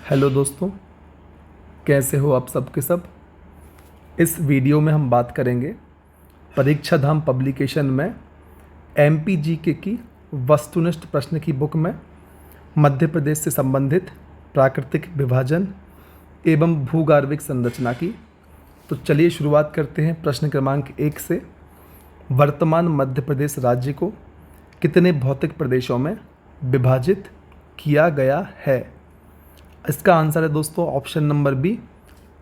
Hello दोस्तों, कैसे हो आप सब के सब। इस वीडियो में हम बात करेंगे परीक्षा धाम पब्लिकेशन में एमपीजीके की वस्तुनिष्ठ प्रश्न की बुक में मध्य प्रदेश से संबंधित प्राकृतिक विभाजन एवं भूगार्विक संरचना की। तो चलिए शुरुआत करते हैं प्रश्न क्रमांक 1 से। वर्तमान मध्य प्रदेश राज्य को कितने भौतिक प्रदेशों में विभाजित किया गया है? इसका आंसर है दोस्तों ऑप्शन नंबर बी,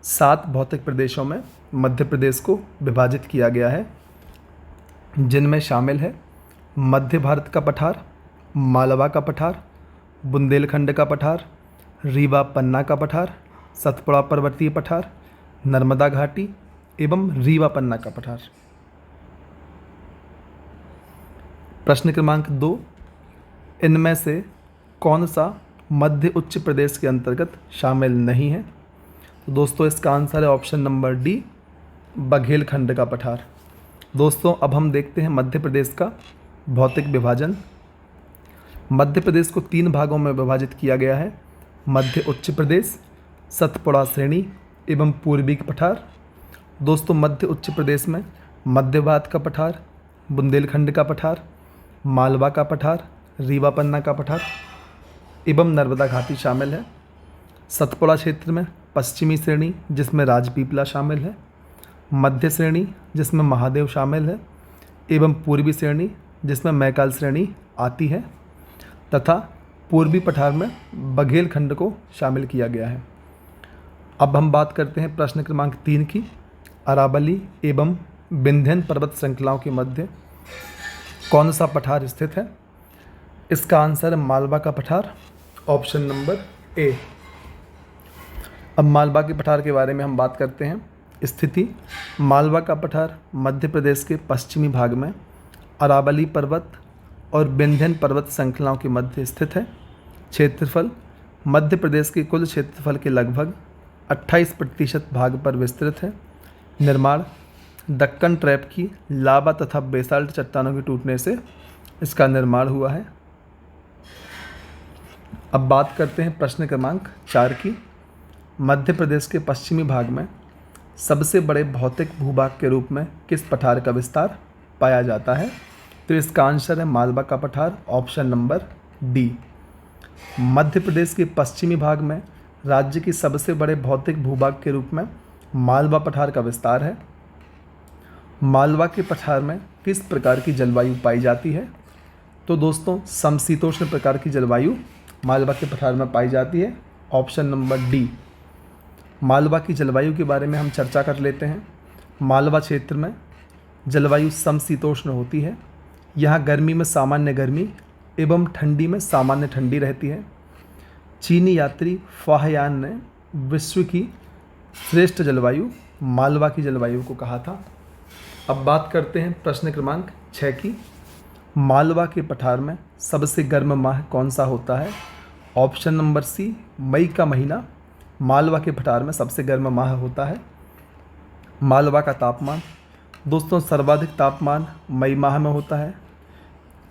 7 भौतिक प्रदेशों में मध्य प्रदेश को विभाजित किया गया है, जिनमें शामिल है मध्य भारत का पठार, मालवा का पठार, बुंदेलखंड का पठार, रीवा पन्ना का पठार, सतपुड़ा पर्वतीय पठार, नर्मदा घाटी एवं रीवा पन्ना का पठार। प्रश्न क्रमांक 2, इनमें से कौन सा मध्य उच्च प्रदेश के अंतर्गत शामिल नहीं है? तो दोस्तों इसका आंसर है ऑप्शन नंबर डी, बघेलखंड का पठार। दोस्तों अब हम देखते हैं मध्य प्रदेश का भौतिक विभाजन। मध्य प्रदेश को 3 भागों में विभाजित किया गया है, मध्य उच्च प्रदेश, सतपुड़ा श्रेणी एवं पूर्वी पठार। दोस्तों मध्य उच्च प्रदेश में मध्य भारत का पठार, बुंदेलखंड का पठार, मालवा का पठार, रीवा पन्ना का पठार एवं नर्मदा घाटी शामिल है। सतपुड़ा क्षेत्र में पश्चिमी श्रेणी जिसमें राजपीपला शामिल है, मध्य श्रेणी जिसमें महादेव शामिल है एवं पूर्वी श्रेणी जिसमें मैकाल श्रेणी आती है, तथा पूर्वी पठार में बघेलखंड को शामिल किया गया है। अब हम बात करते हैं प्रश्न क्रमांक 3 की। अरावली एवं विंध्यन पर्वत श्रृंखलाओं के मध्य कौन सा पठार स्थित है? इसका आंसर है मालवा का पठार, ऑप्शन नंबर ए। अब मालवा के पठार के बारे में हम बात करते हैं। स्थिति: मालवा का पठार मध्य प्रदेश के पश्चिमी भाग में अरावली पर्वत और विंध्यन पर्वत श्रृंखलाओं के मध्य स्थित है। क्षेत्रफल: मध्य प्रदेश के कुल क्षेत्रफल के लगभग 28% भाग पर विस्तृत है। निर्माण: दक्कन ट्रैप की लावा तथा बेसाल्ट चट्टानों के टूटने से इसका निर्माण हुआ है। अब बात करते हैं प्रश्न क्रमांक 4 की। मध्य प्रदेश के पश्चिमी भाग में सबसे बड़े भौतिक भूभाग के रूप में किस पठार का विस्तार पाया जाता है? तो इसका आंसर है मालवा का पठार, option number D. Madhya Pradesh के पश्चिमी भाग में राज्य की सबसे बड़े भौतिक भूभाग के रूप में मालवा पठार का विस्तार है। मालवा के पठार में किस प्रकार की जलवायु पाई जाती है? तो दोस्तों समशीतोष्ण प्रकार की जलवायु मालवा के पठार में पाई जाती है, ऑप्शन नंबर डी। मालवा की जलवायु के बारे में हम चर्चा कर लेते हैं। मालवा क्षेत्र में जलवायु समशीतोष्ण होती है। यहाँ गर्मी में सामान्य गर्मी एवं ठंडी में सामान्य ठंडी रहती है। चीनी यात्री फाहयान ने विश्व की श्रेष्ठ जलवायु मालवा की जलवायु को कहा था। अब बात करते हैं प्रश्न क्रमांक 6 की। मालवा के पठार में सबसे गर्म माह कौन सा होता है? ऑप्शन नंबर सी, मई का महीना मालवा के पठार में सबसे गर्म माह होता है। मालवा का तापमान: दोस्तों सर्वाधिक तापमान मई माह में होता है।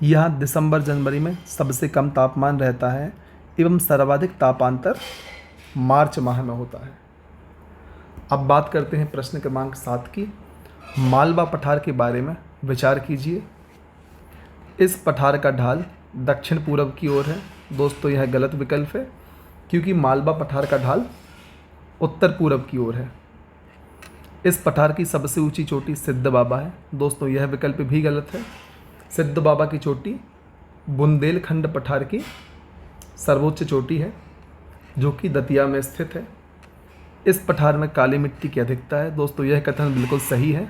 यहाँ दिसंबर जनवरी में सबसे कम तापमान रहता है एवं सर्वाधिक तापांतर मार्च माह में होता है। अब बात करते हैं प्रश्न क्रमांक 7 की। मालवा पठार के बारे में विचार कीजिए। इस पठार का ढाल दक्षिण पूर्व की ओर है। दोस्तों यह गलत विकल्प है, क्योंकि मालवा पठार का ढाल उत्तर पूर्व की ओर है। इस पठार की सबसे ऊंची चोटी सिद्ध बाबा है। दोस्तों यह विकल्प भी गलत है। सिद्ध बाबा की चोटी बुंदेलखंड पठार की सर्वोच्च चोटी है, जो कि दतिया में स्थित है। इस पठार में काली मिट्टी की अधिकता है। दोस्तों यह कथन बिल्कुल सही है।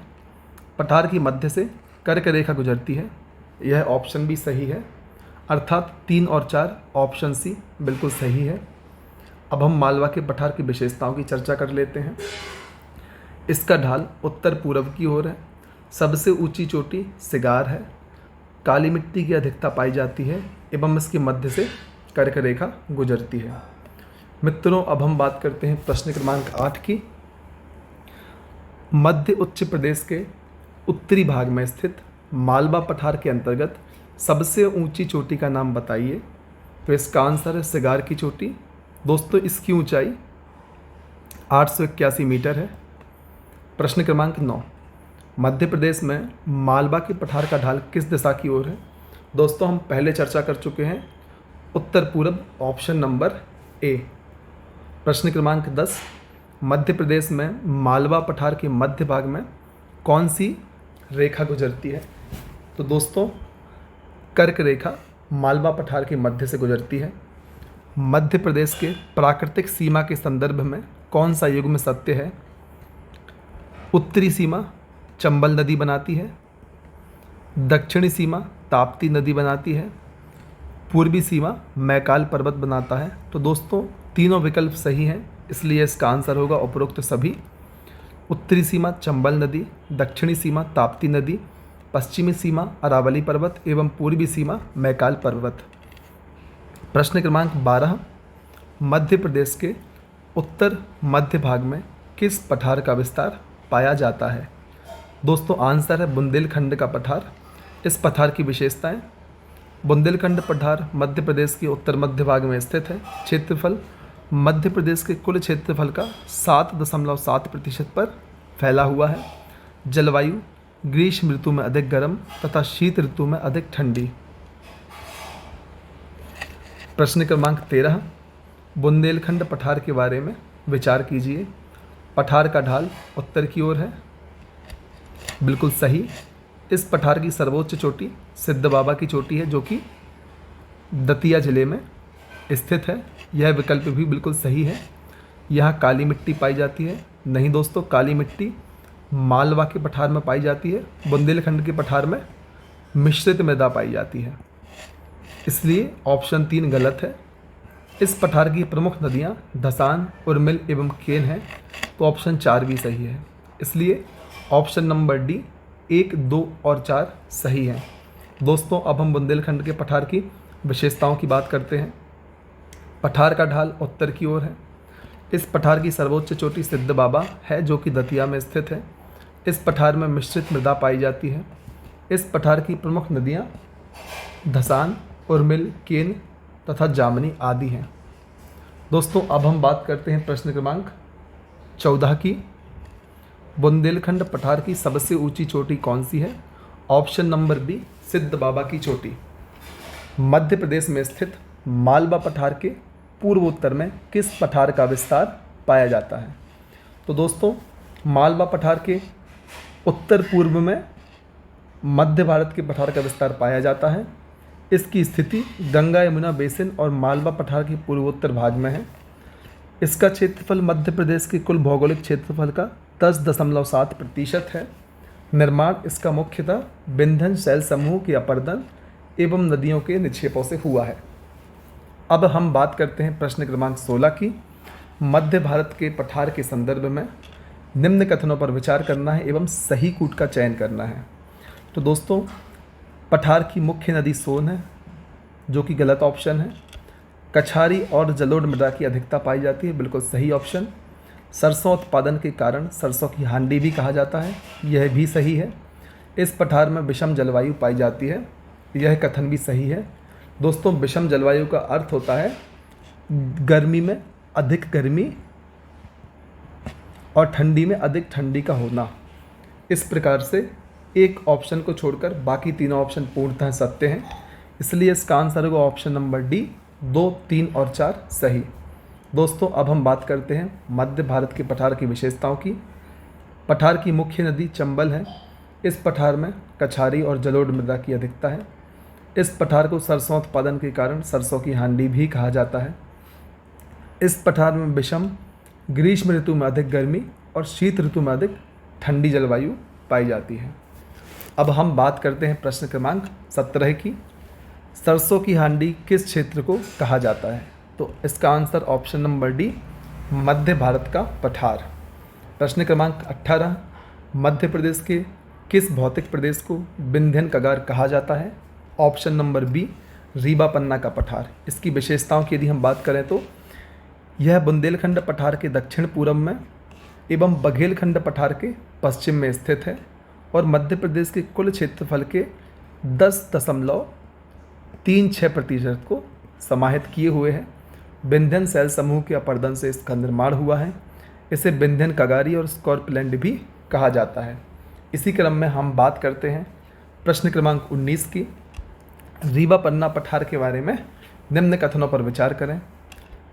पठार की मध्य से कर्क रेखा गुजरती है, यह ऑप्शन भी सही है, अर्थात 3 और 4 ऑप्शन सी बिल्कुल सही है। अब हम मालवा के पठार की विशेषताओं की चर्चा कर लेते हैं। इसका ढाल उत्तर पूर्व की ओर है। सबसे ऊंची चोटी सिगार है। काली मिट्टी की अधिकता पाई जाती है एवं इसके मध्य से कर्क रेखा गुजरती है। मित्रों अब हम बात करते हैं प्रश्न क्रमांक 8 की। मध्य उच्च प्रदेश के उत्तरी भाग में स्थित मालवा पठार के अंतर्गत सबसे ऊंची चोटी का नाम बताइए। तो इसका आंसर है सिगार की चोटी, दोस्तों इसकी ऊंचाई 881 मीटर है। प्रश्न क्रमांक 9, मध्य प्रदेश में मालवा के पठार का ढाल किस दिशा की ओर है? दोस्तों हम पहले चर्चा कर चुके हैं, उत्तर पूर्व, ऑप्शन नंबर ए। प्रश्न क्रमांक 10, मध्य प्रदेश में मालवा पठार के मध्य भाग में कौन सी रेखा गुजरती है? तो दोस्तों कर्क रेखा मालवा पठार के मध्य से गुजरती है। मध्य प्रदेश के प्राकृतिक सीमा के संदर्भ में कौन सा युग्म सत्य है? उत्तरी सीमा चंबल नदी बनाती है, दक्षिणी सीमा ताप्ती नदी बनाती है, पूर्वी सीमा मैकाल पर्वत बनाता है। तो दोस्तों तीनों विकल्प सही हैं, इसलिए इसका आंसर होगा उपरोक्त सभी। उत्तरी सीमा चंबल नदी, दक्षिणी सीमा ताप्ती नदी, पश्चिमी सीमा अरावली पर्वत एवं पूर्वी सीमा मैकाल पर्वत। प्रश्न क्रमांक 12, मध्य प्रदेश के उत्तर मध्य भाग में किस पठार का विस्तार पाया जाता है? दोस्तों आंसर है बुंदेलखंड का पठार। इस पठार की विशेषताएं, बुंदेलखंड पठार मध्य प्रदेश के उत्तर मध्य भाग में स्थित है। क्षेत्रफल मध्य प्रदेश के कुल क्षेत्रफल का 7.7% पर फैला हुआ है। जलवायु ग्रीष्म ऋतु में अधिक गर्म तथा शीत ऋतु में अधिक ठंडी। प्रश्न क्रमांक 13, बुंदेलखंड पठार के बारे में विचार कीजिए। पठार का ढाल उत्तर की ओर है, बिल्कुल सही। इस पठार की सर्वोच्च चोटी सिद्ध बाबा की चोटी है, जो कि दतिया जिले में स्थित है। यह विकल्प भी बिल्कुल सही है। यहाँ काली मिट्टी पाई जाती है? नहीं दोस्तों, काली मिट्टी मालवा के पठार में पाई जाती है, बुंदेलखंड के पठार में मिश्रित मृदा पाई जाती है, इसलिए ऑप्शन 3 गलत है। इस पठार की प्रमुख नदियाँ धसान, उर्मिल एवं केन हैं, तो ऑप्शन 4 भी सही है, इसलिए ऑप्शन नंबर डी 1, 2 और 4 सही हैं। दोस्तों अब हम बुंदेलखंड के पठार की विशेषताओं की बात करते हैं। पठार का ढाल उत्तर की ओर है। इस पठार की सर्वोच्च चोटी सिद्ध बाबा है, जो कि दतिया में स्थित है। इस पठार में मिश्रित मृदा पाई जाती है। इस पठार की प्रमुख नदियाँ धसान, उर्मिल, केन तथा जामनी आदि हैं। दोस्तों अब हम बात करते हैं प्रश्न क्रमांक 14 की। बुंदेलखंड पठार की सबसे ऊंची चोटी कौन सी है? ऑप्शन नंबर बी सिद्ध बाबा की चोटी। मध्य प्रदेश में स्थित मालवा पठार के पूर्वोत्तर में किस पठार का विस्तार पाया जाता है? तो दोस्तों मालवा पठार के उत्तर पूर्व में मध्य भारत के पठार का विस्तार पाया जाता है। इसकी स्थिति गंगा यमुना बेसिन और मालवा पठार के पूर्वोत्तर भाग में है। इसका क्षेत्रफल मध्य प्रदेश के कुल भौगोलिक क्षेत्रफल का 10.7% है। निर्माण इसका मुख्यतः विंध्य शैल समूह के अपरदन एवं नदियों के निक्षेपों से हुआ है। अब हम बात करते हैं प्रश्न क्रमांक 16 की। मध्य भारत के पठार के संदर्भ में निम्न कथनों पर विचार करना है एवं सही कूट का चयन करना है। तो दोस्तों पठार की मुख्य नदी सोन है, जो कि गलत ऑप्शन है। कछारी और जलोढ़ मृदा की अधिकता पाई जाती है, बिल्कुल सही ऑप्शन। सरसों उत्पादन के कारण सरसों की हांडी भी कहा जाता है, यह भी सही है। इस पठार में विषम जलवायु पाई जाती है, यह कथन भी सही है। दोस्तों विषम जलवायु का अर्थ होता है गर्मी में अधिक गर्मी और ठंडी में अधिक ठंडी का होना। इस प्रकार से एक ऑप्शन को छोड़कर बाकी तीनों ऑप्शन पूर्णतः सत्य हैं, इसलिए इसका आंसर होगा ऑप्शन नंबर डी 2, 3 और 4 सही। दोस्तों अब हम बात करते हैं मध्य भारत के पठार की विशेषताओं की। पठार की मुख्य नदी चंबल है। इस पठार में कछारी और जलोढ़ मृदा की अधिकता है। इस पठार को सरसों उत्पादन के कारण सरसों की हांडी भी कहा जाता है। इस पठार में विषम ग्रीष्म ऋतु में अधिक गर्मी और शीत ऋतु में अधिक ठंडी जलवायु पाई जाती है। अब हम बात करते हैं प्रश्न क्रमांक 17 की। सरसों की हांडी किस क्षेत्र को कहा जाता है? तो इसका आंसर ऑप्शन नंबर डी मध्य भारत का पठार। प्रश्न क्रमांक 18, मध्य प्रदेश के किस भौतिक प्रदेश को विंध्यन कगार कहा जाता है? ऑप्शन नंबर बी रीवा पन्ना का पठार। इसकी विशेषताओं की यदि हम बात करें तो यह बुंदेलखंड पठार के दक्षिण पूर्व में एवं बघेलखंड पठार के पश्चिम में स्थित है और मध्य प्रदेश के कुल क्षेत्रफल के 10.36% को समाहित किए हुए है। विंध्यन शैल समूह के अपर्दन से इसका निर्माण हुआ है। इसे विंध्यन कगारी और स्कॉर्पलैंड भी कहा जाता है। इसी क्रम में हम बात करते हैं प्रश्न क्रमांक 19 की। रीवा पन्ना पठार के बारे में निम्न कथनों पर विचार करें।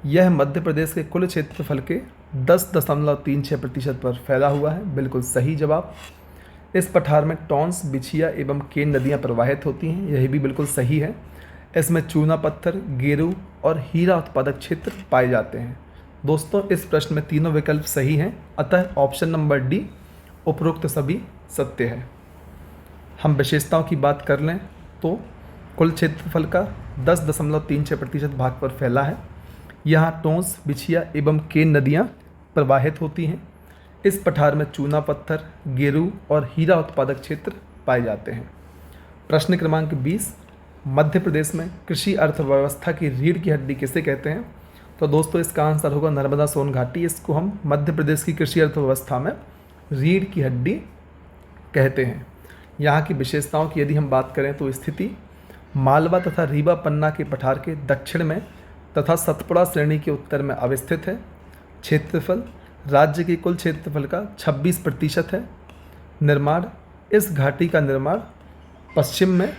यह मध्य प्रदेश के कुल क्षेत्रफल के 10.36% पर फैला हुआ है। बिल्कुल सही जवाब। इस पठार में टॉन्स, बिछिया एवं केन नदियाँ प्रवाहित होती हैं। यह भी बिल्कुल सही है। इसमें चूना पत्थर, गेरू और हीरा उत्पादक क्षेत्र पाए जाते हैं। दोस्तों, इस प्रश्न में तीनों विकल्प सही हैं, अतः ऑप्शन नंबर डी उपरोक्त सभी सत्य है। हम विशेषताओं की बात कर लें तो कुल क्षेत्रफल का 10.36% भाग पर फैला है। यहाँ टोंस, बिछिया एवं केन नदियाँ प्रवाहित होती हैं। इस पठार में चूना पत्थर, गेरू और हीरा उत्पादक क्षेत्र पाए जाते हैं। प्रश्न क्रमांक 20, मध्य प्रदेश में कृषि अर्थव्यवस्था की रीढ़ की हड्डी किसे कहते हैं? तो दोस्तों, इसका आंसर होगा नर्मदा सोन घाटी। इसको हम मध्य प्रदेश की कृषि अर्थव्यवस्था में रीढ़ की हड्डी कहते हैं। यहाँ की विशेषताओं की यदि हम बात करें तो स्थिति मालवा तथा रीवा पन्ना के पठार के दक्षिण में तथा सतपुड़ा श्रेणी के उत्तर में अवस्थित है। क्षेत्रफल राज्य के कुल क्षेत्रफल का 26% है। निर्माण, इस घाटी का निर्माण पश्चिम में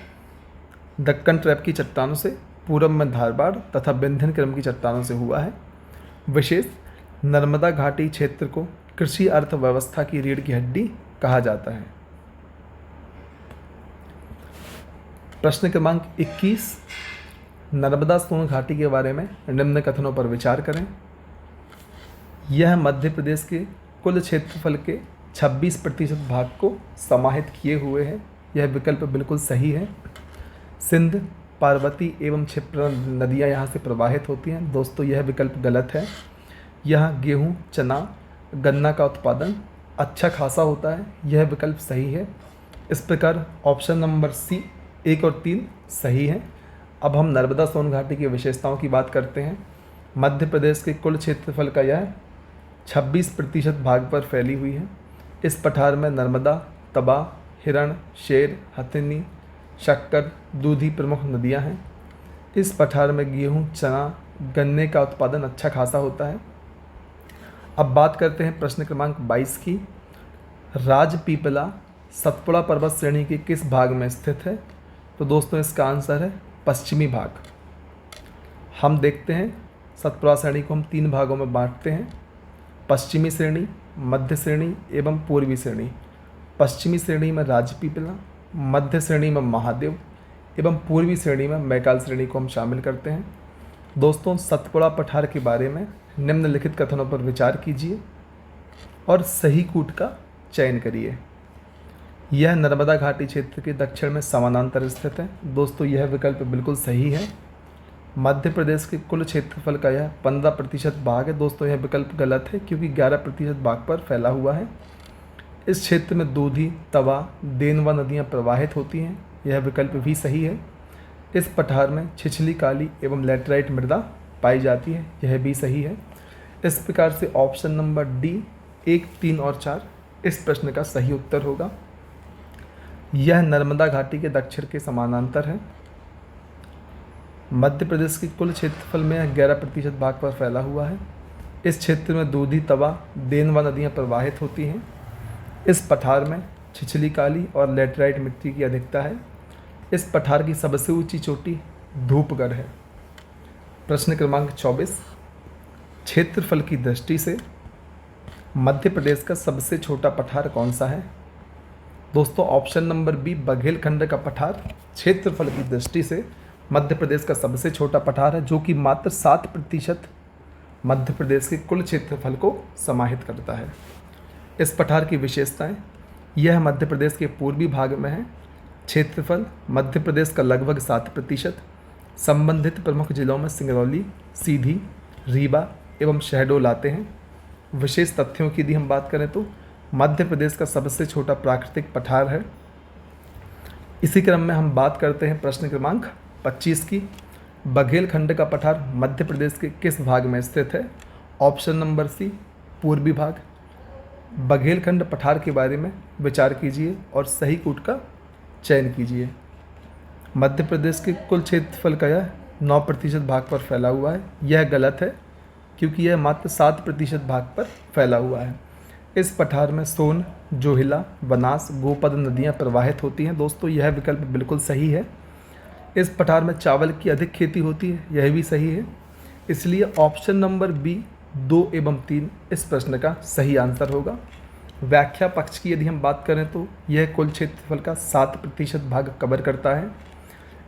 दक्कन ट्रैप की चट्टानों से, पूर्व में धारबाड़ तथा विंध्यन क्रम की चट्टानों से हुआ है। विशेष, नर्मदा घाटी क्षेत्र को कृषि अर्थव्यवस्था की रीढ़ की हड्डी कहा जाता है। प्रश्न क्रमांक 21, नर्मदा सोन घाटी के बारे में निम्न कथनों पर विचार करें। यह मध्य प्रदेश के कुल क्षेत्रफल के 26% भाग को समाहित किए हुए है। यह विकल्प बिल्कुल सही है। सिंध, पार्वती एवं क्षिप्रा नदियाँ यहाँ से प्रवाहित होती हैं। दोस्तों, यह विकल्प गलत है। यहाँ गेहूँ, चना, गन्ना का उत्पादन अच्छा खासा होता है। यह विकल्प सही है। इस प्रकार ऑप्शन नंबर सी 1 और 3 सही है। अब हम नर्मदा सोन घाटी की विशेषताओं की बात करते हैं। मध्य प्रदेश के कुल क्षेत्रफल का यह 26% भाग पर फैली हुई है। इस पठार में नर्मदा, तबा, हिरण, शेर, हथिनी, शक्कर, दूधी प्रमुख नदियां हैं। इस पठार में गेहूं, चना, गन्ने का उत्पादन अच्छा खासा होता है। अब बात करते हैं प्रश्न क्रमांक 22 की। राजपीपला सतपुड़ा पर्वत श्रेणी के किस भाग में स्थित है? तो दोस्तों, इसका आंसर है पश्चिमी भाग। हम देखते हैं सतपुड़ा श्रेणी को हम 3 भागों में बांटते हैं: पश्चिमी श्रेणी, मध्य श्रेणी एवं पूर्वी श्रेणी। पश्चिमी श्रेणी में राजपीपला, मध्य श्रेणी में महादेव एवं पूर्वी श्रेणी में मैकाल श्रेणी को हम शामिल करते हैं। दोस्तों, सतपुड़ा पठार के बारे में निम्नलिखित कथनों पर विचार कीजिए और सही कूट का चयन करिए। यह नर्मदा घाटी क्षेत्र के दक्षिण में समानांतर स्थित है। दोस्तों, यह विकल्प बिल्कुल सही है। मध्य प्रदेश के कुल क्षेत्रफल का यह 15% भाग है। दोस्तों, यह विकल्प गलत है क्योंकि 11% भाग पर फैला हुआ है। इस क्षेत्र में दूधी, तवा, देनवा नदियाँ प्रवाहित होती हैं। यह विकल्प भी सही है। इस पठार में छिछली काली एवं लैटराइट मृदा पाई जाती है। यह भी सही है। इस प्रकार से ऑप्शन नंबर डी 1, 3 और 4 इस प्रश्न का सही उत्तर होगा। यह नर्मदा घाटी के दक्षिण के समानांतर है। मध्य प्रदेश के कुल क्षेत्रफल में 11% भाग पर फैला हुआ है। इस क्षेत्र में दूधी, तवा, देनवा नदियाँ प्रवाहित होती हैं। इस पठार में छिछली काली और लैटराइट मिट्टी की अधिकता है। इस पठार की सबसे ऊंची चोटी धूपगढ़ है। प्रश्न क्रमांक 24, क्षेत्रफल की दृष्टि से मध्य प्रदेश का सबसे छोटा पठार कौन सा है? दोस्तों, ऑप्शन नंबर बी बघेलखंड का पठार क्षेत्रफल की दृष्टि से मध्य प्रदेश का सबसे छोटा पठार है, जो कि मात्र 7% मध्य प्रदेश के कुल क्षेत्रफल को समाहित करता है। इस पठार की विशेषताएं: यह मध्य प्रदेश के पूर्वी भाग में है। क्षेत्रफल मध्य प्रदेश का लगभग 7%। संबंधित प्रमुख जिलों में सिंगरौली, सीधी, रीवा एवं शहडोल आते हैं। विशेष तथ्यों की यदि हम बात करें तो मध्य प्रदेश का सबसे छोटा प्राकृतिक पठार है। इसी क्रम में हम बात करते हैं प्रश्न क्रमांक 25 की। बघेलखंड का पठार मध्य प्रदेश के किस भाग में स्थित है? ऑप्शन नंबर सी पूर्वी भाग। बघेलखंड पठार के बारे में विचार कीजिए और सही कूट का चयन कीजिए। मध्य प्रदेश के कुल क्षेत्रफल का यह 9% भाग पर फैला हुआ है। यह गलत है क्योंकि यह मात्र 7% भाग पर फैला हुआ है। इस पठार में सोन, जोहिला, बनास, गोपद नदियाँ प्रवाहित होती हैं। दोस्तों यह विकल्प बिल्कुल सही है। इस पठार में चावल की अधिक खेती होती है, यह भी सही है। इसलिए ऑप्शन नंबर बी 2 एवं 3 इस प्रश्न का सही आंसर होगा। व्याख्या पक्ष की यदि हम बात करें तो यह कुल क्षेत्रफल का 7% भाग कवर करता है।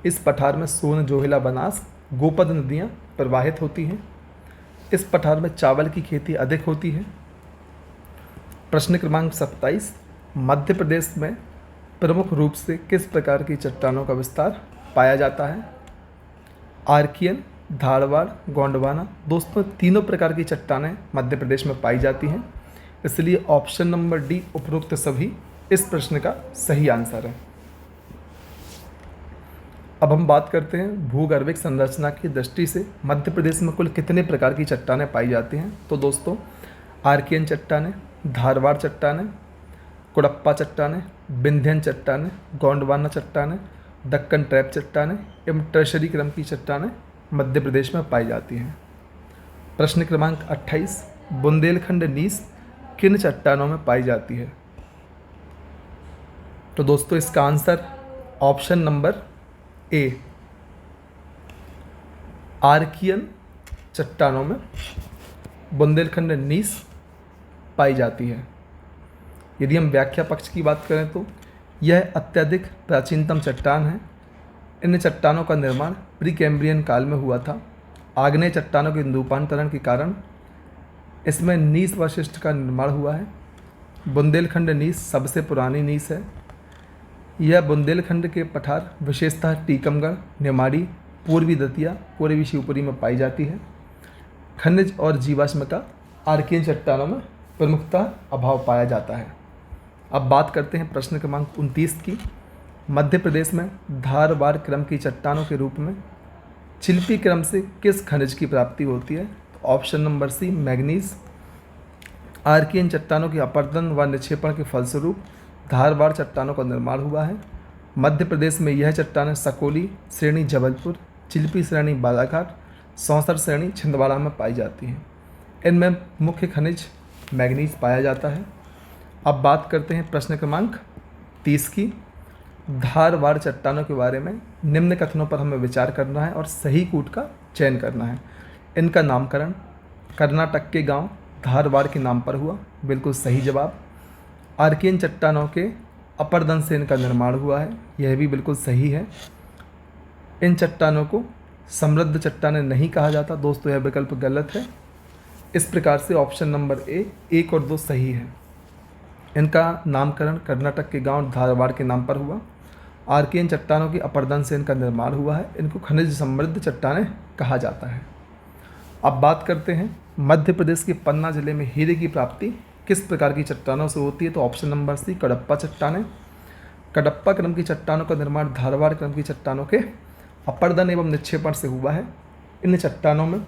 इस पठार में सोन, जोहिला, बनास, गोपद नदियाँ प्रवाहित होती हैं। इस पठार में चावल की खेती अधिक होती है। प्रश्न क्रमांक 27, मध्य प्रदेश में प्रमुख रूप से किस प्रकार की चट्टानों का विस्तार पाया जाता है? आर्कियन, धारवाड़, गोंडवाना। दोस्तों तीनों प्रकार की चट्टानें मध्य प्रदेश में पाई जाती हैं, इसलिए ऑप्शन नंबर डी उपरोक्त सभी इस प्रश्न का सही आंसर है। अब हम बात करते हैं भूगर्भिक संरचना की दृष्टि से मध्य प्रदेश में कुल कितने प्रकार की चट्टानें पाई जाती हैं। तो दोस्तों आर्कियन चट्टानें, धारवाड़ चट्टानें, कुड़प्पा चट्टानें, विंध्यन चट्टानें, गोंडवाना चट्टानें, दक्कन ट्रैप चट्टानें एवं टर्शरी क्रम की चट्टानें मध्य प्रदेश में पाई जाती हैं। प्रश्न क्रमांक 28, बुंदेलखंड नीस किन चट्टानों में पाई जाती है? तो दोस्तों इसका answer option number A Archaean चट्टानों में बुंदेलखंड नीस पाई जाती है। यदि हम व्याख्या पक्ष की बात करें तो यह अत्यधिक प्राचीनतम चट्टान है। इन चट्टानों का निर्माण प्री कैम्ब्रियन काल में हुआ था। आग्नेय चट्टानों के रूपांतरण के कारण इसमें नीस वशिष्ठ का निर्माण हुआ है। बुंदेलखंड नीस सबसे पुरानी नीस है। यह बुंदेलखंड के पठार विशेषतः टीकमगढ़, निमाड़ी, पूर्वी दतिया, पूर्वी शिवपुरी में पाई जाती है। खनिज और जीवाश्म का आर्कियन चट्टानों में प्रमुखतः अभाव पाया जाता है। अब बात करते हैं प्रश्न क्रमांक 29 की। मध्य प्रदेश में धारवाड़ क्रम की चट्टानों के रूप में चिल्पी क्रम से किस खनिज की प्राप्ति होती है? तो option number C manganese. Archaean चट्टानों के अपरदन व निक्षेपण के फलस्वरूप धारवाड़ चट्टानों का निर्माण हुआ है। मध्य प्रदेश में यह चट्टानें सकोली श्रेणी जबलपुर, चिल्पी श्रेणी बालाघाट, सौंसर श्रेणी छिंदवाड़ा में पाई जाती हैं। इनमें मुख्य खनिज मैग्नीज पाया जाता है। अब बात करते हैं प्रश्न क्रमांक 30 की। धारवाड़ चट्टानों के बारे में निम्न कथनों पर हमें विचार करना है और सही कूट का चयन करना है। इनका नामकरण कर्नाटक के गांव धारवाड़ के नाम पर हुआ, बिल्कुल सही जवाब। आर्कियन चट्टानों के अपरदन से इनका निर्माण हुआ है, यह भी बिल्कुल सही है। इन चट्टानों को समृद्ध चट्टानें नहीं कहा जाता। दोस्तों यह विकल्प गलत है। इस प्रकार से ऑप्शन नंबर ए 1 और 2 सही है। इनका नामकरण कर्नाटक के गांव धारवाड़ के नाम पर हुआ। आर्कियन चट्टानों के अपरदन से इनका निर्माण हुआ है। इनको खनिज समृद्ध चट्टानें कहा जाता है। अब बात करते हैं मध्य प्रदेश के पन्ना जिले में हीरे की प्राप्ति किस प्रकार की चट्टानों से होती है? तो ऑप्शन नंबर सी कडप्पा चट्टानें। कडप्पा क्रम की चट्टानों का निर्माण धारवाड़ क्रम की चट्टानों के अपरदन एवं निक्षेपण से हुआ है। इन चट्टानों में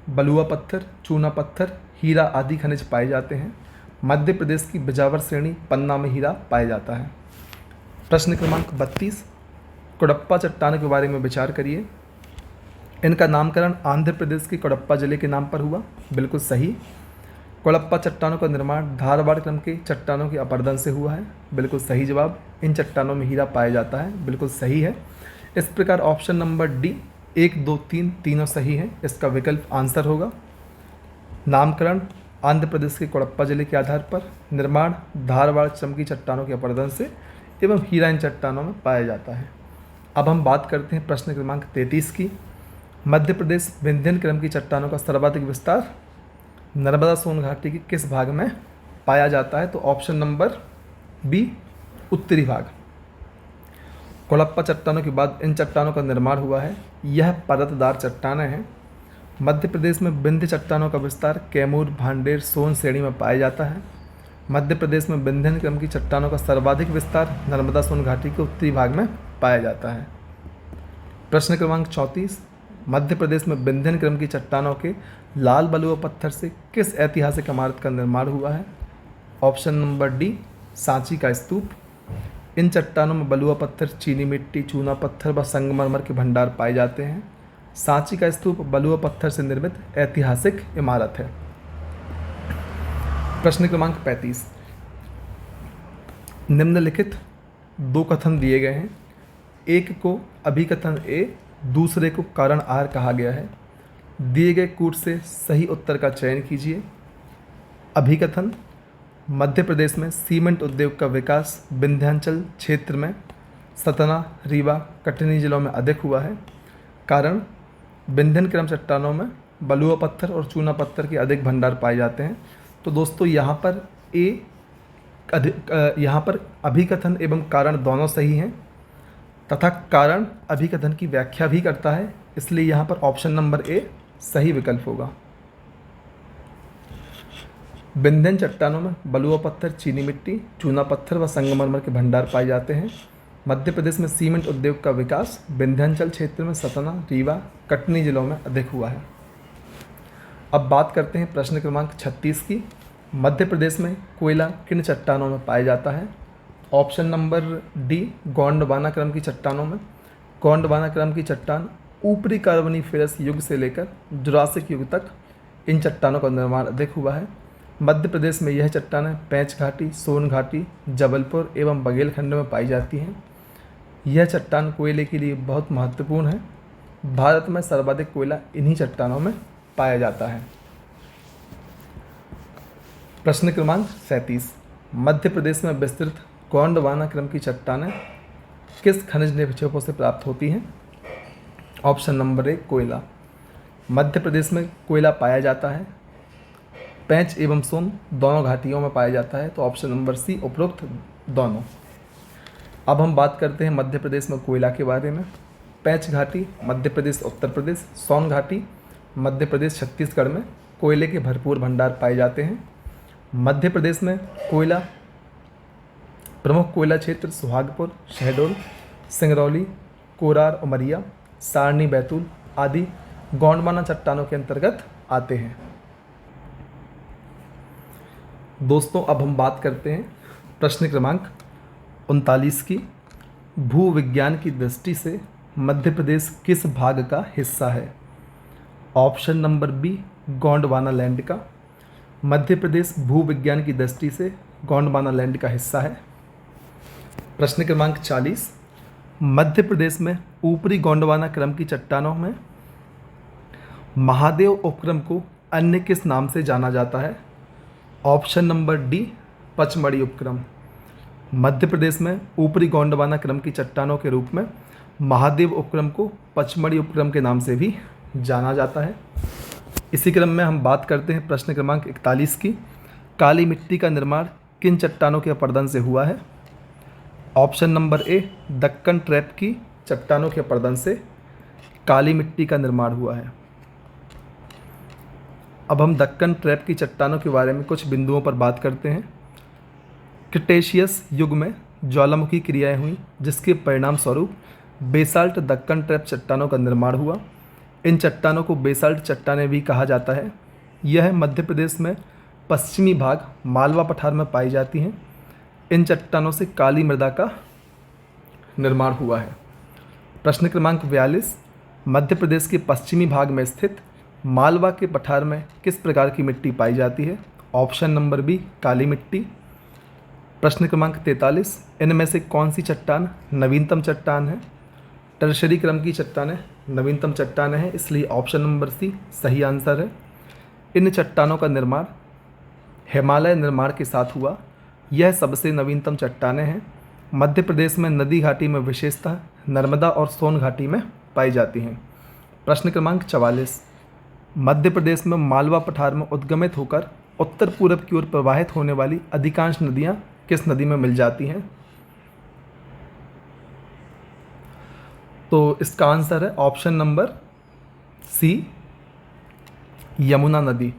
बलुआ पत्थर, चूना पत्थर, हीरा आदि खनिज पाए जाते हैं। मध्य प्रदेश की बिजावर श्रेणी पन्ना में हीरा पाया जाता है। प्रश्न क्रमांक 32, कडप्पा चट्टानों के बारे में विचार करिए। इनका नामकरण आंध्र प्रदेश के कडप्पा जिले के नाम पर हुआ, बिल्कुल सही। कडप्पा चट्टानों का निर्माण धारवाड़ क्रम के चट्टानों के अपरदन से हुआ है, बिल्कुल सही जवाब। इन चट्टानों में हीरा पाया जाता है, बिल्कुल सही है। इस प्रकार ऑप्शन नंबर डी 1, 2, 3 तीनों सही है। इसका विकल्प आंसर होगा। नामकरण आंध्र प्रदेश के कडप्पा जिले के आधार पर, निर्माण धारवाड़ क्रम की चट्टानों के अपरदन से एवं हीरा इन चट्टानों में पाया जाता है। अब हम बात करते हैं प्रश्न क्रमांक 33 की। मध्य प्रदेश विंध्यन क्रम की चट्टानों का सर्वाधिक विस्तार नर्मदा सोन घाटी के किस भाग में पाया जाता है? तो ऑप्शन नंबर बी उत्तरी भाग। कडप्पा चट्टानों के बाद इन चट्टानों का निर्माण हुआ है। यह परतदार चट्टानें हैं। मध्य प्रदेश में विंध्य चट्टानों का विस्तार कैमूर, भांडेर, सोन श्रेणी में पाया जाता है। मध्य प्रदेश में विंध्यन क्रम की चट्टानों का सर्वाधिक विस्तार नर्मदा सोन घाटी के उत्तरी भाग में पाया जाता है। प्रश्न क्रमांक 34, मध्य प्रदेश में विंध्यन क्रम की चट्टानों के लाल बलुआ पत्थर से किस ऐतिहासिक इमारत का निर्माण हुआ है? ऑप्शन नंबर डी सांची का स्तूप। इन चट्टानों में बलुआ पत्थर, चीनी मिट्टी, चूना पत्थर व संगमरमर के भंडार पाए जाते हैं। सांची का स्तूप बलुआ पत्थर से निर्मित ऐतिहासिक इमारत है। प्रश्न क्रमांक 35, निम्नलिखित दो कथन दिए गए हैं। एक को अभिकथन ए, दूसरे को कारण आर कहा गया है। दिए गए कूट से सही उत्तर का चयन कीजिए। अभिकथन, मध्य प्रदेश में सीमेंट उद्योग का विकास विंध्याचल क्षेत्र में सतना, रीवा, कटनी जिलों में अधिक हुआ है। कारण, विंध्यन क्रम चट्टानों में बलुआ पत्थर और चूना पत्थर के अधिक भंडार पाए जाते हैं। तो दोस्तों यहाँ पर अभिकथन एवं कारण दोनों सही हैं तथा कारण अभिकथन की व्याख्या भी करता है, इसलिए यहाँ पर ऑप्शन नंबर ए सही विकल्प होगा। विंध्यन चट्टानों में बलुआ पत्थर, चीनी मिट्टी, चूना पत्थर व संगमरमर के भंडार पाए जाते हैं। मध्य प्रदेश में सीमेंट उद्योग का विकास विंध्याचल क्षेत्र में सतना, रीवा, कटनी जिलों में अधिक हुआ है। अब बात करते हैं प्रश्न क्रमांक 36 की। मध्य प्रदेश में कोयला किन चट्टानों में पाया जाता है? ऑप्शन नंबर डी, गोंडवाना क्रम की चट्टानों में। गोंडवाना क्रम की चट्टान ऊपरी कार्बोनिफेरस युग से लेकर जुरासिक युग तक इन चट्टानों का निर्माण अधिक हुआ है। मध्य प्रदेश में यह चट्टानें पैंच घाटी, सोन घाटी, जबलपुर एवं बघेलखंड में पाई जाती हैं। यह चट्टान कोयले के लिए बहुत महत्वपूर्ण है। भारत में सर्वाधिक कोयला इन्हीं चट्टानों में पाया जाता है। प्रश्न क्रमांक 37, मध्य प्रदेश में विस्तृत गोंडवाना क्रम की चट्टानें किस खनिज निक्षेपों से प्राप्त होती हैं? ऑप्शन नंबर ए, कोयला। मध्य प्रदेश में कोयला पाया जाता है, पैंच एवं सोन दोनों घाटियों में पाया जाता है, तो ऑप्शन नंबर सी उपरोक्त दोनों। अब हम बात करते हैं मध्य प्रदेश में कोयला के बारे में। पैंच घाटी मध्य प्रदेश, उत्तर प्रदेश, सोन घाटी मध्य प्रदेश, छत्तीसगढ़ में कोयले के भरपूर भंडार पाए जाते हैं। मध्य प्रदेश में कोयला, प्रमुख कोयला क्षेत्र सुहागपुर, शहडोल, सिंगरौली, कोरार, उमरिया, सारनी, बैतूल आदि गोंडवाना चट्टानों के अंतर्गत आते हैं। दोस्तों अब हम बात करते हैं प्रश्न क्रमांक 39 की। भूविज्ञान की दृष्टि से मध्य प्रदेश किस भाग का हिस्सा है? Option number B, Gondwana land का। मध्य प्रदेश भूविज्ञान की दृष्टि से गोंडवाना लैंड का हिस्सा है। प्रश्न क्रमांक 40, मध्य प्रदेश में ऊपरी गोंडवाना क्रम की चट्टानों में महादेव उपक्रम को अन्य किस नाम से जाना जाता है? ऑप्शन नंबर डी, पचमढ़ी उपक्रम। मध्य प्रदेश में ऊपरी गोंडवाना क्रम की चट्टानों के रूप में महादेव उपक्रम को पचमढ़ी उपक्रम के नाम से भी जाना जाता है। इसी क्रम में हम बात करते हैं प्रश्न क्रमांक 41 की। काली मिट्टी का निर्माण किन चट्टानों के अपरदन से हुआ है? ऑप्शन नंबर ए, दक्कन ट्रैप की चट्टानों के अपरदन से काली मिट्टी का निर्माण हुआ है। अब हम दक्कन ट्रैप की चट्टानों के बारे में कुछ बिंदुओं पर बात करते हैं। क्रिटेशियस युग में ज्वालामुखी क्रियाएं हुई, जिसके परिणाम स्वरूप बेसाल्ट दक्कन ट्रैप चट्टानों का निर्माण हुआ। इन चट्टानों को बेसाल्ट चट्टानें भी कहा जाता है। यह मध्य प्रदेश में पश्चिमी भाग मालवा पठार में पाई जाती हैं। इन चट्टानों से काली मृदा का निर्माण हुआ है। प्रश्न क्रमांक 42, मध्य प्रदेश के पश्चिमी भाग में स्थित मालवा के पठार में किस प्रकार की मिट्टी पाई जाती है? ऑप्शन नंबर बी, काली मिट्टी। प्रश्न क्रमांक 43, इनमें से कौन सी चट्टान नवीनतम चट्टान है? टर्शरी क्रम की चट्टानें नवीनतम चट्टानें हैं, इसलिए ऑप्शन नंबर सी सही आंसर है। इन चट्टानों का निर्माण हिमालय निर्माण के साथ हुआ। यह सबसे नवीनतम चट्टानें हैं। मध्य प्रदेश में नदी घाटी में विशेषतः नर्मदा और सोन घाटी में पाई जाती हैं। प्रश्न क्रमांक 44, मध्य प्रदेश में मालवा पठार में उद्गमित होकर उत्तर पूर्व की ओर प्रवाहित होने वाली अधिकांश नदियाँ किस नदी में मिल जाती हैं? तो इसका आंसर है ऑप्शन नंबर सी, यमुना नदी।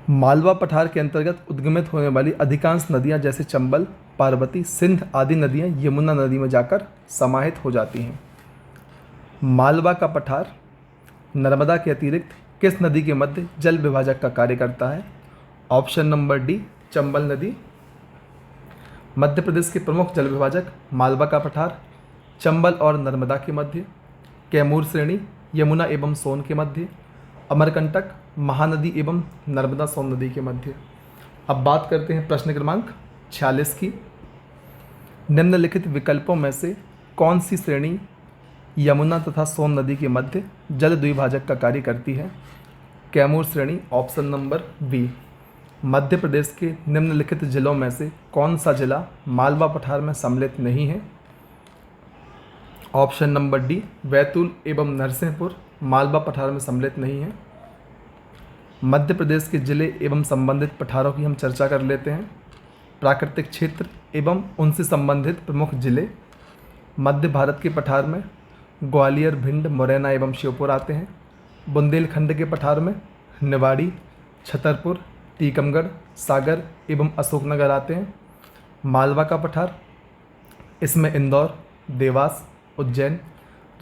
मालवा पठार के अंतर्गत उद्गमित होने वाली अधिकांश नदियां जैसे चंबल, पार्वती, सिंध आदि नदियां यमुना नदी में जाकर समाहित हो जाती हैं। मालवा का पठार नर्मदा के अतिरिक्त किस नदी के मध्य जल विभाजक का कार्य करता है? ऑप्शन नंबर डी, चंबल नदी। मध्य प्रदेश के प्रमुख जल विभाजक मालवा का पठार, चंबल और नर्मदा के मध्य, कैमूर श्रेणी यमुना एवं सोन के मध्य, अमरकंटक महानदी एवं नर्मदा सोन नदी के मध्य। अब बात करते हैं प्रश्न क्रमांक 46 की। निम्नलिखित विकल्पों में से कौन सी श्रेणी यमुना तथा सोन नदी के मध्य जल द्विभाजक का कार्य करती है? कैमूर श्रेणी, option number B. Madhya Pradesh के निम्नलिखित जिलों में से कौन सा जिला मालवा पठार में सम्मिलित नहीं है? ऑप्शन नंबर डी, बैतूल एवं नरसिंहपुर मालवा पठार में सम्मिलित नहीं है। मध्य प्रदेश के जिले एवं संबंधित पठारों की हम चर्चा कर लेते हैं। प्राकृतिक क्षेत्र एवं उनसे संबंधित प्रमुख जिले। मध्य भारत के पठार में ग्वालियर, भिंड, मुरैना एवं श्योपुर आते हैं। बुंदेलखंड के पठार में निवाड़ी, छतरपुर, टीकमगढ़, सागर एवं अशोकनगर आते हैं। मालवा का पठार, इसमें इंदौर, देवास, उज्जैन,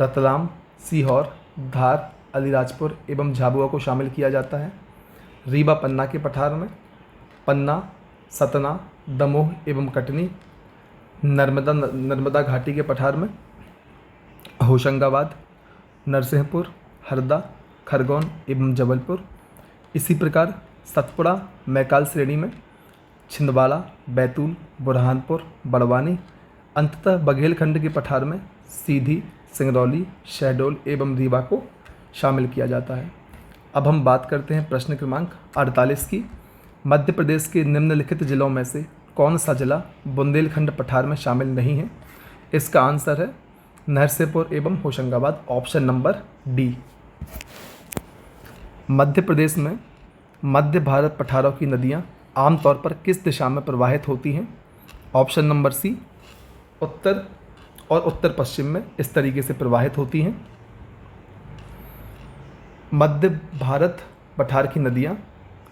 रतलाम, सीहोर, धार, अलीराजपुर एवं झाबुआ को शामिल किया जाता है। रीवा पन्ना के पठार में पन्ना, सतना, दमोह एवं कटनी। नर्मदा घाटी के पठार में होशंगाबाद, नरसिंहपुर, हरदा, खरगोन एवं जबलपुर। इसी प्रकार सतपुड़ा मैकाल श्रेणी में छिंदवाड़ा, बैतूल, बुरहानपुर, बड़वानी। अंततः बघेलखंड के पठार में सीधी, सिंगरौली, शहडोल एवं रीवा को शामिल किया जाता है। अब हम बात करते हैं प्रश्न क्रमांक 48 की। मध्य प्रदेश के निम्नलिखित जिलों में से कौन सा जिला बुंदेलखंड पठार में शामिल नहीं है? इसका आंसर है नरसिंहपुर एवं Hoshangabad, option number D. Madhya Pradesh में मध्य भारत पठारों की नदियाँ आमतौर पर किस दिशा में प्रवाहित होती हैं? ऑप्शन नंबर सी, उत्तर और उत्तर पश्चिम में इस तरीके से प्रवाहित होती हैं। मध्य भारत पठार की नदियाँ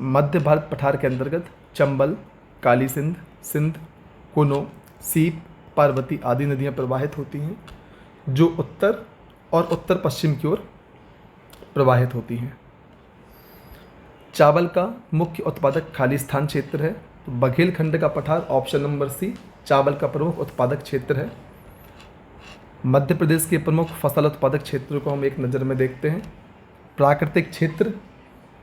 मध्य भारत पठार के अंतर्गत चंबल, काली सिंध, सिंध, कुनो, सीप, पार्वती आदि नदियाँ प्रवाहित होती हैं, जो उत्तर और उत्तर पश्चिम की ओर प्रवाहित होती हैं। चावल का मुख्य उत्पादक खालिस्तान क्षेत्र है, तो बघेलखंड का पठार, ऑप्शन नंबर सी, चावल का प्रमुख उत्पादक क्षेत्र है। मध्य प्रदेश के प्रमुख फसल उत्पादक क्षेत्रों को हम एक नज़र में देखते हैं। प्राकृतिक क्षेत्र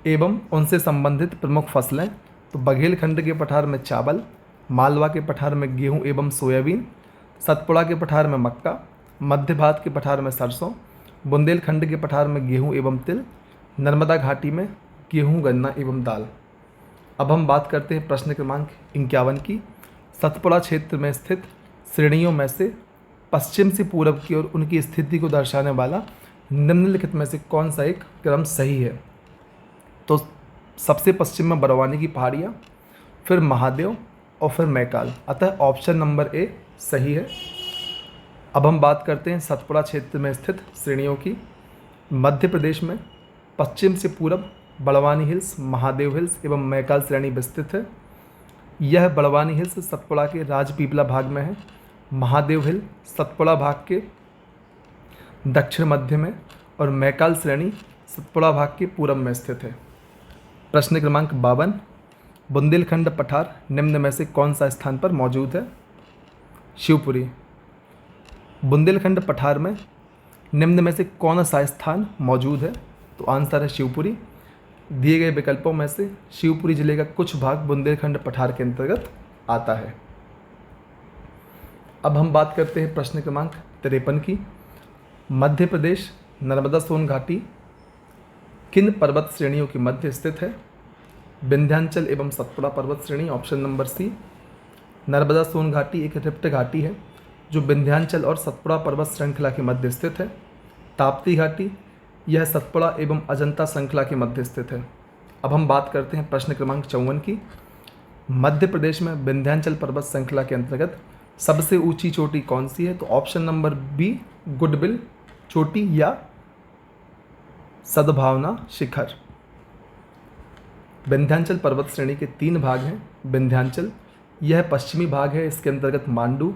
एवं उनसे संबंधित प्रमुख फसलें, तो बघेलखंड के पठार में चावल, मालवा के पठार में गेहूं एवं सोयाबीन, सतपुड़ा के पठार में मक्का, मध्य भारत के पठार में सरसों, बुंदेलखंड के पठार में गेहूं एवं तिल, नर्मदा घाटी में गेहूं, गन्ना एवं दाल। अब हम बात करते हैं प्रश्न क्रमांक 51 की। सतपुड़ा क्षेत्र में स्थित श्रेणियों में से पश्चिम से पूर्व की ओर उनकी स्थिति को दर्शाने वाला निम्नलिखित में से कौन सा एक क्रम सही है? तो सबसे पश्चिम में बड़वानी की पहाड़ियाँ, फिर महादेव और फिर मैकाल, अतः ऑप्शन नंबर ए सही है। अब हम बात करते हैं सतपुड़ा क्षेत्र में स्थित श्रेणियों की। मध्य प्रदेश में पश्चिम से पूर्व बड़वानी हिल्स, महादेव हिल्स एवं मैकाल श्रेणी विस्तृत है। यह बड़वानी हिल्स सतपुड़ा के राजपीपला भाग में है। महादेव हिल सतपुड़ा भाग के दक्षिण मध्य में और मैकाल श्रेणी सतपुड़ा भाग के पूर्व में स्थित है। प्रश्न क्रमांक 52, बुंदेलखंड पठार निम्न में से कौन सा स्थान पर मौजूद है? शिवपुरी। बुंदेलखंड पठार में निम्न में से कौन सा स्थान मौजूद है? तो आंसर है शिवपुरी। दिए गए विकल्पों में से शिवपुरी जिले का कुछ भाग बुंदेलखंड पठार के अंतर्गत आता है। अब हम बात करते हैं प्रश्न क्रमांक 53 की। मध्य प्रदेश नर्मदा सोन घाटी किन पर्वत श्रेणियों के मध्य स्थित है? विंध्याचल एवं सतपुड़ा पर्वत श्रेणी, ऑप्शन नंबर सी। नर्मदा सोन घाटी एक रिफ्ट घाटी है जो विंध्याचल और सतपुड़ा पर्वत श्रृंखला के मध्य स्थित है। ताप्ती घाटी, यह सतपुड़ा एवं अजंता श्रृंखला के मध्य स्थित है। अब हम बात करते हैं प्रश्न क्रमांक 54 की। मध्य प्रदेश में विंध्याचल पर्वत श्रृंखला के अंतर्गत सबसे ऊंची चोटी कौन सी है? तो ऑप्शन नंबर बी, गुडविल चोटी या सद्भावना शिखर। विंध्याचल पर्वत श्रेणी के 3 भाग हैं। विंध्याचल, यह पश्चिमी भाग है, इसके अंतर्गत मांडू,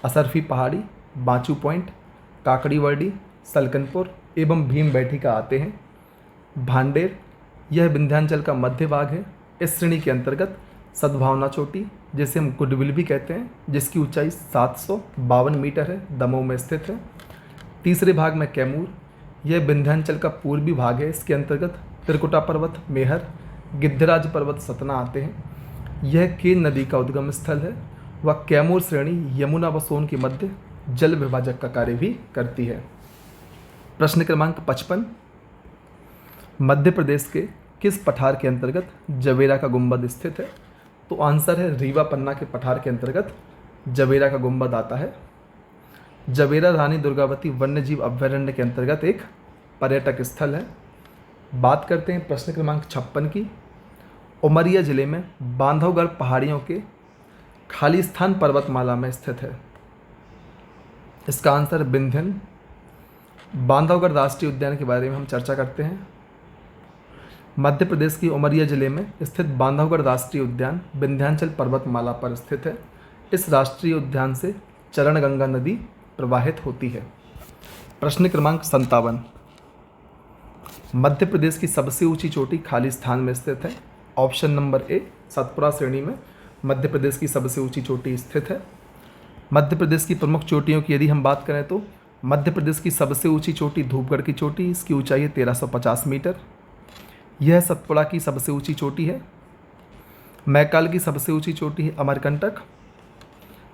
असरफी पहाड़ी, बांचू पॉइंट, काकड़ीवर्डी, सलकनपुर एवं भीम बैठिका आते हैं। भांडेर, यह विंध्याचल का मध्य भाग है। इस श्रेणी के अंतर्गत सद्भावना चोटी, जिसे हम गुडविल भी कहते हैं, जिसकी ऊंचाई 752 मीटर है, दमोह में स्थित है। तीसरे भाग में कैमूर, यह विंध्याचल का पूर्वी भाग है। इसके अंतर्गत त्रिकुटा पर्वत, मेहर, गिद्धराज पर्वत, सतना आते हैं। यह केन नदी का उद्गम स्थल है। वह कैमूर श्रेणी यमुना व सोन के मध्य जल विभाजक का कार्य भी करती है। प्रश्न क्रमांक 55, मध्य प्रदेश के किस पठार के अंतर्गत जवेरा का गुंबद स्थित है? तो आंसर है रीवा पन्ना के पठार के अंतर्गत जवेरा का गुंबद आता है। जवेरा रानी दुर्गावती वन्यजीव अभयारण्य के अंतर्गत एक पर्यटक स्थल है। बात करते हैं प्रश्न क्रमांक 56 की। उमरिया जिले में बांधवगढ़ पहाड़ियों के खालिस्तान पर्वतमाला में स्थित है। इसका आंसर विंध्यन। बांधवगढ़ राष्ट्रीय उद्यान के बारे में हम चर्चा करते हैं। मध्य प्रदेश की उमरिया जिले में स्थित बांधवगढ़ राष्ट्रीय उद्यान विंध्याचल पर्वतमाला पर स्थित है। इस राष्ट्रीय उद्यान से चरणगंगा नदी प्रवाहित होती है। प्रश्न क्रमांक 57, मध्य प्रदेश की सबसे ऊंची चोटी खालिस्तान में स्थित है। ऑप्शन नंबर ए, सतपुड़ा श्रेणी में मध्य प्रदेश की सबसे ऊंची चोटी स्थित है। मध्य प्रदेश की प्रमुख चोटियों की यदि हम बात करें तो मध्य प्रदेश की सबसे ऊंची चोटी धूपगढ़ की चोटी, इसकी ऊंचाई है 1350 मीटर। यह सतपुड़ा की सबसे ऊंची चोटी है। मैकाल की सबसे ऊंची चोटी है अमरकंटक।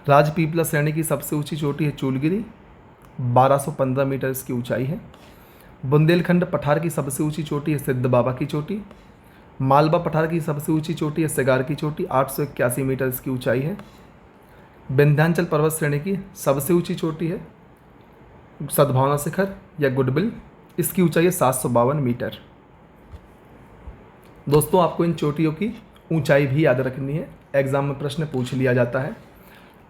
राजपीपला श्रेणी की सबसे ऊंची चोटी है चूलगिरी, 1215 मीटर इसकी ऊंचाई है। बुंदेलखंड पठार की सबसे ऊंची चोटी है सिद्ध बाबा की चोटी। मालवा पठार की सबसे ऊंची चोटी है सिगार की चोटी, 881 मीटर इसकी ऊंचाई है। विंध्याचल पर्वत श्रेणी की सबसे ऊंची चोटी है सद्भावना शिखर या गुडविल, इसकी ऊंचाई है 752 मीटर। दोस्तों, आपको इन चोटियों की ऊंचाई भी याद रखनी है, एग्जाम में प्रश्न पूछ लिया जाता है।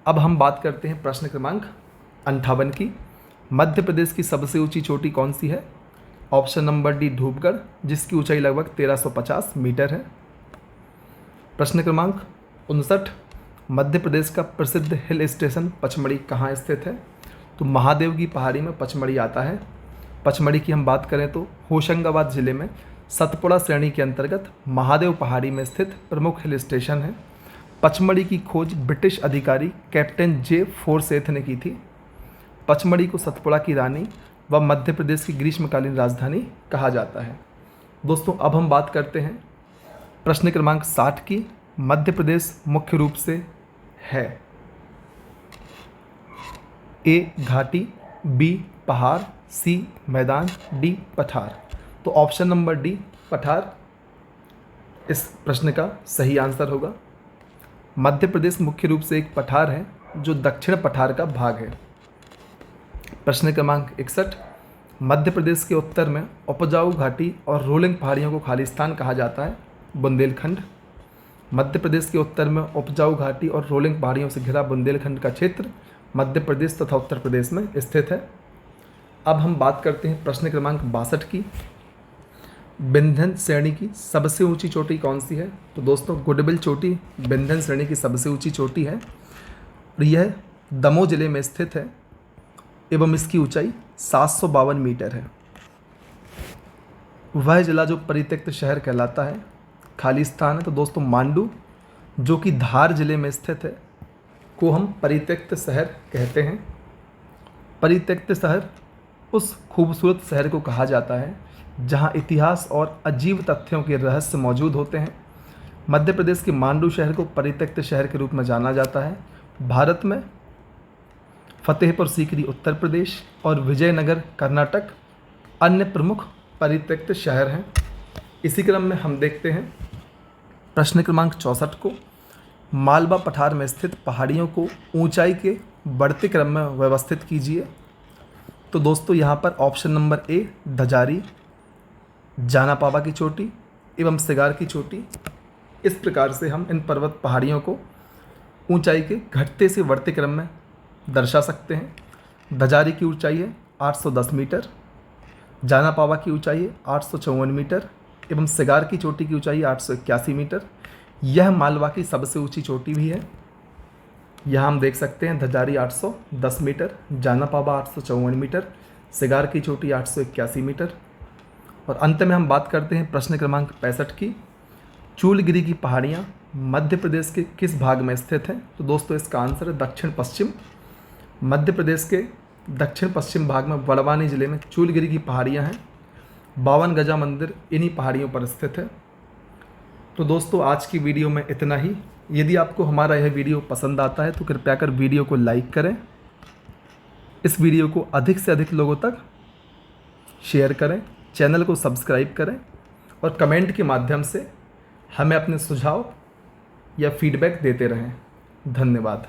अब हम बात करते हैं प्रश्न क्रमांक 58 की। मध्य प्रदेश की सबसे ऊंची चोटी कौन सी है? ऑप्शन नंबर डी, धूपगढ़, जिसकी ऊंचाई लगभग 1350 मीटर है। प्रश्न क्रमांक 59, मध्य प्रदेश का प्रसिद्ध हिल स्टेशन पचमढ़ी कहाँ स्थित है? तो महादेव की पहाड़ी में पचमढ़ी आता है। पचमढ़ी की हम बात करें तो होशंगाबाद जिले में सतपुड़ा श्रेणी के अंतर्गत महादेव पहाड़ी में स्थित प्रमुख हिल स्टेशन है। पचमढ़ी की खोज ब्रिटिश अधिकारी कैप्टन जे फोरसेथ ने की थी। पचमढ़ी को सतपुड़ा की रानी व मध्य प्रदेश की ग्रीष्मकालीन राजधानी कहा जाता है। दोस्तों, अब हम बात करते हैं प्रश्न क्रमांक 60 की। मध्य प्रदेश मुख्य रूप से है ए, घाटी, बी, पहाड़, सी, मैदान, डी, पठार। तो ऑप्शन नंबर डी, पठार, इस प्रश्न का सही आंसर होगा। मध्य प्रदेश मुख्य रूप से एक पठार है जो दक्षिण पठार का भाग है। प्रश्न क्रमांक 61, मध्य प्रदेश के उत्तर में उपजाऊ घाटी और रोलिंग पहाड़ियों को खालिस्तान कहा जाता है। बुंदेलखंड। मध्य प्रदेश के उत्तर में उपजाऊ घाटी और रोलिंग पहाड़ियों से घिरा बुंदेलखंड का क्षेत्र मध्य प्रदेश तथा उत्तर प्रदेश में स्थित है। अब हम बात करते हैं प्रश्न क्रमांक 62 की। विंध्यन श्रेणी की सबसे ऊंची चोटी कौन सी है? तो दोस्तों, गुडविल चोटी विंध्यन श्रेणी की सबसे ऊंची चोटी है और यह दमोह जिले में स्थित है एवं इसकी ऊंचाई 752 मीटर है। वह जिला जो परित्यक्त शहर कहलाता है खालिस्तान है। तो दोस्तों, मांडू जो कि धार जिले में स्थित है को हम परित्यक्त शहर कहते हैं। परित्यक्त शहर उस खूबसूरत शहर को कहा जाता है जहां इतिहास और अजीब तथ्यों के रहस्य मौजूद होते हैं। मध्य प्रदेश के मांडू शहर को परित्यक्त शहर के रूप में जाना जाता है। भारत में फतेहपुर सीकरी उत्तर प्रदेश और विजयनगर कर्नाटक अन्य प्रमुख परित्यक्त शहर हैं। इसी क्रम में हम देखते हैं प्रश्न क्रमांक 64 को। मालवा पठार में स्थित पहाड़ियों को ऊंचाई के बढ़ते क्रम में व्यवस्थित कीजिए। तो दोस्तों, यहाँ पर ऑप्शन नंबर ए, धजारी, जानापावा की चोटी एवं सिगार की चोटी, इस प्रकार से हम इन पर्वत पहाड़ियों को ऊंचाई के घटते से बढ़ते क्रम में दर्शा सकते हैं। धजारी की ऊंचाई है 810 मीटर, जानापावा की ऊंचाई है 854 मीटर एवं सिगार की चोटी की ऊंचाई 881 मीटर। यह मालवा की सबसे ऊंची चोटी भी है। यहाँ हम देख सकते हैं धजारी 810 मीटर, जानापावा 854 मीटर, सिगार की चोटी 881 मीटर। और अंत में हम बात करते हैं प्रश्न क्रमांक 65 की। चूलगिरी की पहाड़ियाँ मध्य प्रदेश के किस भाग में स्थित हैं? तो दोस्तों इसका आंसर है दक्षिण पश्चिम। मध्य प्रदेश के दक्षिण पश्चिम भाग में बड़वानी जिले में चूलगिरी की पहाड़ियाँ हैं। 52 गजा मंदिर इन्हीं पहाड़ियों पर स्थित है। तो दोस्तों आज की वीडियो में इतना ही। यदि आपको हमारा यह वीडियो पसंद आता है तो कृपया कर वीडियो को लाइक करें, इस वीडियो को अधिक से अधिक लोगों तक शेयर करें, चैनल को सब्सक्राइब करें और कमेंट के माध्यम से हमें अपने सुझाव या फीडबैक देते रहें। धन्यवाद।